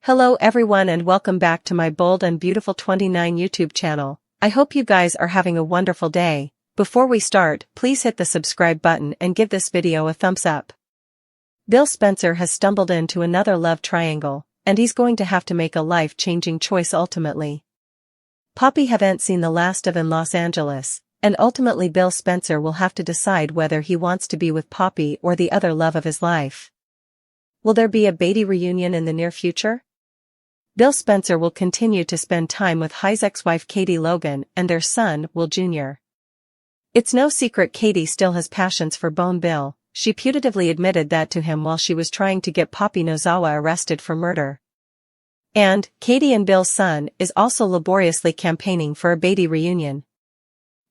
Hello everyone and welcome back to my Bold and Beautiful 29 YouTube channel. I hope you guys are having a wonderful day. Before we start, please hit the subscribe button and give this video a thumbs up. Bill Spencer has stumbled into another love triangle, and he's going to have to make a life-changing choice ultimately. Poppy haven't seen the last of in Los Angeles, and ultimately Bill Spencer will have to decide whether he wants to be with Poppy or the other love of his life. Will there be a Beatty reunion in the near future? Bill Spencer will continue to spend time with his ex-wife Katie Logan and their son, Will Jr. It's no secret Katie still has passions for Bone Bill. She putatively admitted that to him while she was trying to get Poppy Nozawa arrested for murder. And Katie and Bill's son is also laboriously campaigning for a Beatty reunion.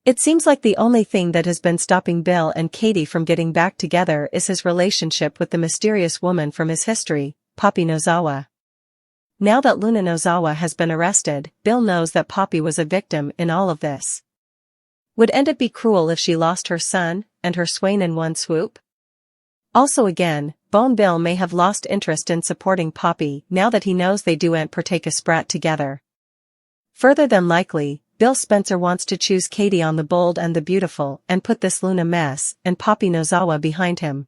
It seems like the only thing that has been stopping Bill and Katie from getting back together is his relationship with the mysterious woman from his history, Poppy Nozawa. Now that Luna Nozawa has been arrested, Bill knows that Poppy was a victim in all of this. Wouldn't it be cruel if she lost her son and her swain in one swoop? Also again, Bone Bill may have lost interest in supporting Poppy now that he knows they doan't partake a sprat together. Further than likely, Bill Spencer wants to choose Katie on the Bold and the Beautiful and put this Luna mess and Poppy Nozawa behind him.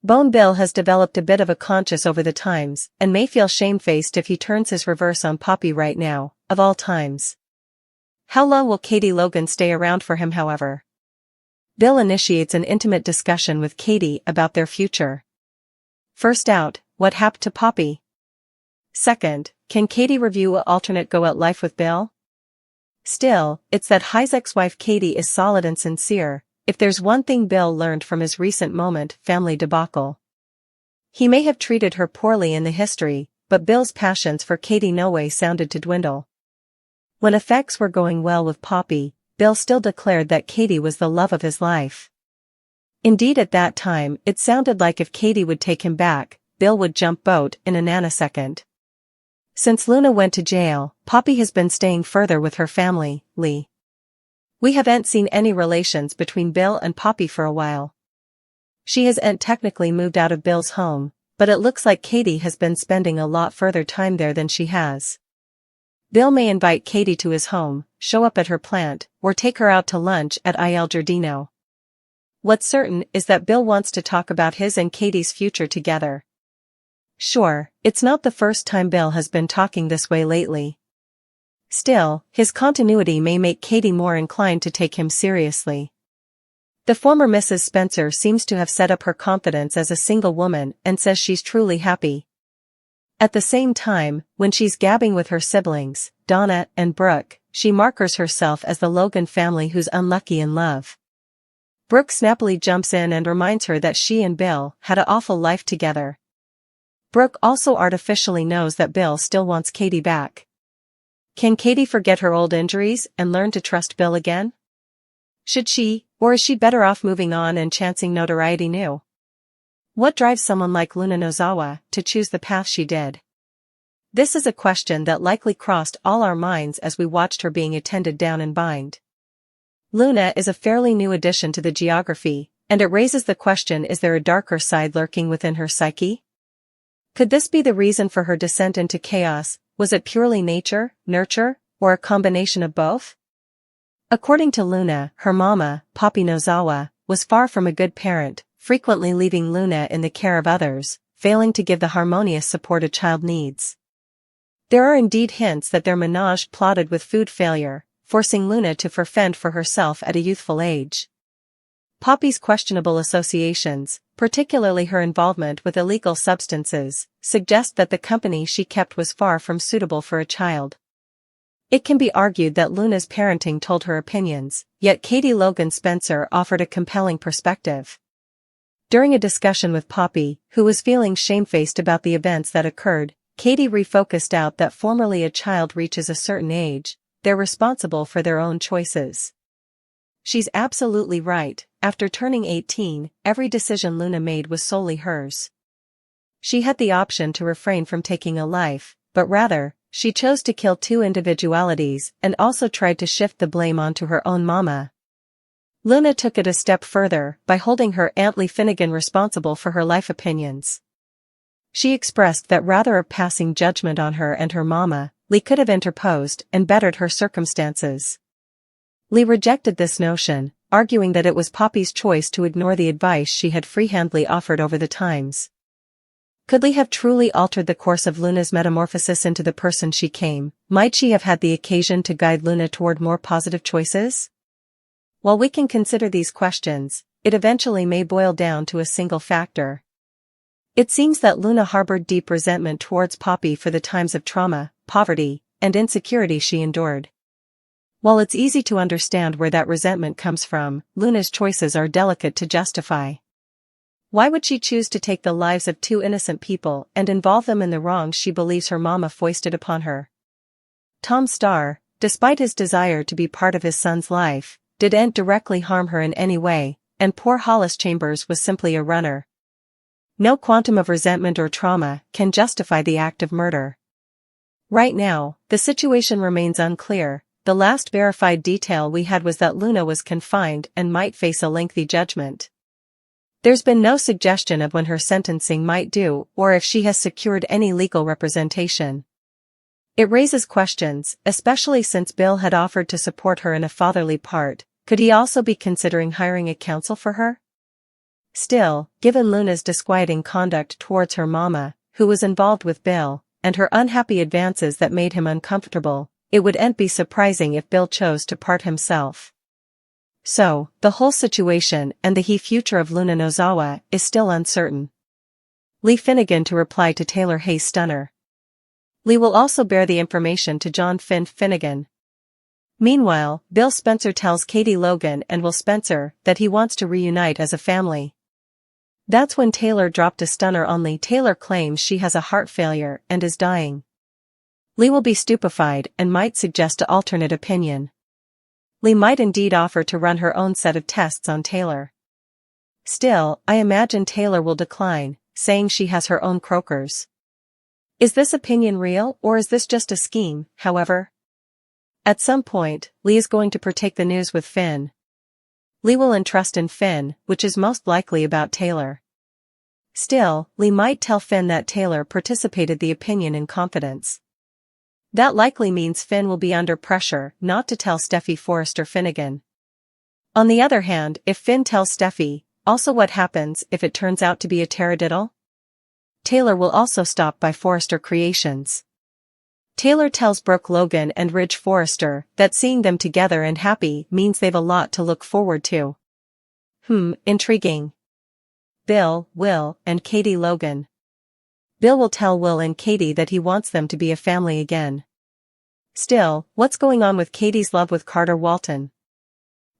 Bone Bill has developed a bit of a conscience over the times and may feel shamefaced if he turns his reverse on Poppy right now, of all times. How long will Katie Logan stay around for him, however? Bill initiates an intimate discussion with Katie about their future. First out, what happened to Poppy? Second, can Katie review an alternate go-out life with Bill? Still, it's that his ex-wife Katie is solid and sincere, if there's one thing Bill learned from his recent family debacle. He may have treated her poorly in the history, but Bill's passions for Katie no way sounded to dwindle. When effects were going well with Poppy, Bill still declared that Katie was the love of his life. Indeed at that time it sounded like if Katie would take him back, Bill would jump boat in a nanosecond. Since Luna went to jail, Poppy has been staying further with her family, Lee. We haven't seen any relations between Bill and Poppy for a while. She hasn't technically moved out of Bill's home, but it looks like Katie has been spending a lot further time there than she has. Bill may invite Katie to his home, show up at her plant, or take her out to lunch at Il Giardino. What's certain is that Bill wants to talk about his and Katie's future together. Sure, it's not the first time Bill has been talking this way lately. Still, his continuity may make Katie more inclined to take him seriously. The former Mrs. Spencer seems to have set up her confidence as a single woman and says she's truly happy. At the same time, when she's gabbing with her siblings, Donna and Brooke, she markers herself as the Logan family who's unlucky in love. Brooke snappily jumps in and reminds her that she and Bill had an awful life together. Brooke also artificially knows that Bill still wants Katie back. Can Katie forget her old injuries and learn to trust Bill again? Should she, or is she better off moving on and chancing notoriety new? What drives someone like Luna Nozawa to choose the path she did? This is a question that likely crossed all our minds as we watched her being attended down and bind. Luna is a fairly new addition to the geography, and it raises the question, is there a darker side lurking within her psyche? Could this be the reason for her descent into chaos? Was it purely nature, nurture, or a combination of both? According to Luna, her mama, Poppy Nozawa, was far from a good parent, frequently leaving Luna in the care of others, failing to give the harmonious support a child needs. There are indeed hints that their menage plotted with food failure, forcing Luna to fend for herself at a youthful age. Poppy's questionable associations, particularly her involvement with illegal substances, suggest that the company she kept was far from suitable for a child. It can be argued that Luna's parenting told her opinions, yet Katie Logan Spencer offered a compelling perspective. During a discussion with Poppy, who was feeling shamefaced about the events that occurred, Katie refocused out that formerly a child reaches a certain age, they're responsible for their own choices. She's absolutely right. After turning 18, every decision Luna made was solely hers. She had the option to refrain from taking a life, but rather, she chose to kill two individualities and also tried to shift the blame onto her own mama. Luna took it a step further by holding her Aunt Lee Finnegan responsible for her life opinions. She expressed that rather of passing judgment on her and her mama, Lee could have interposed and bettered her circumstances. Lee rejected this notion, arguing that it was Poppy's choice to ignore the advice she had freehandly offered over the times. Could Lee have truly altered the course of Luna's metamorphosis into the person she came? Might she have had the occasion to guide Luna toward more positive choices? While we can consider these questions, it eventually may boil down to a single factor. It seems that Luna harbored deep resentment towards Poppy for the times of trauma, poverty, and insecurity she endured. While it's easy to understand where that resentment comes from, Luna's choices are delicate to justify. Why would she choose to take the lives of two innocent people and involve them in the wrongs she believes her mama foisted upon her? Tom Starr, despite his desire to be part of his son's life, didn't directly harm her in any way, and poor Hollis Chambers was simply a runner. No quantum of resentment or trauma can justify the act of murder. Right now, the situation remains unclear. The last verified detail we had was that Luna was confined and might face a lengthy judgment. There's been no suggestion of when her sentencing might due or if she has secured any legal representation. It raises questions, especially since Bill had offered to support her in a fatherly part. Could he also be considering hiring a counsel for her? Still, given Luna's disquieting conduct towards her mama, who was involved with Bill, and her unhappy advances that made him uncomfortable, it wouldn't be surprising if Bill chose to part himself. So, the whole situation and the future of Luna Nozawa is still uncertain. Lee Finnegan to reply to Taylor Hayes Stunner. Lee will also bear the information to John Finnegan. Meanwhile, Bill Spencer tells Katie Logan and Will Spencer that he wants to reunite as a family. That's when Taylor dropped a stunner on Lee. Taylor claims she has a heart failure and is dying. Lee will be stupefied and might suggest an alternate opinion. Lee might indeed offer to run her own set of tests on Taylor. Still, I imagine Taylor will decline, saying she has her own croakers. Is this opinion real or is this just a scheme, however? At some point, Lee is going to partake the news with Finn. Lee will entrust in Finn, which is most likely about Taylor. Still, Lee might tell Finn that Taylor participated the opinion in confidence. That likely means Finn will be under pressure not to tell Steffi Forrester Finnegan. On the other hand, if Finn tells Steffi, also what happens if it turns out to be a taradiddle? Taylor will also stop by Forrester Creations. Taylor tells Brooke Logan and Ridge Forrester that seeing them together and happy means they've a lot to look forward to. Intriguing. Bill, Will, and Katie Logan. Bill will tell Will and Katie that he wants them to be a family again. Still, what's going on with Katie's love with Carter Walton?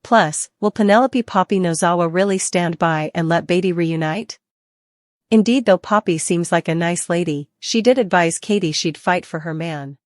Plus, will Penelope Poppy Nozawa really stand by and let Beatty reunite? Indeed, though Poppy seems like a nice lady, she did advise Katie she'd fight for her man.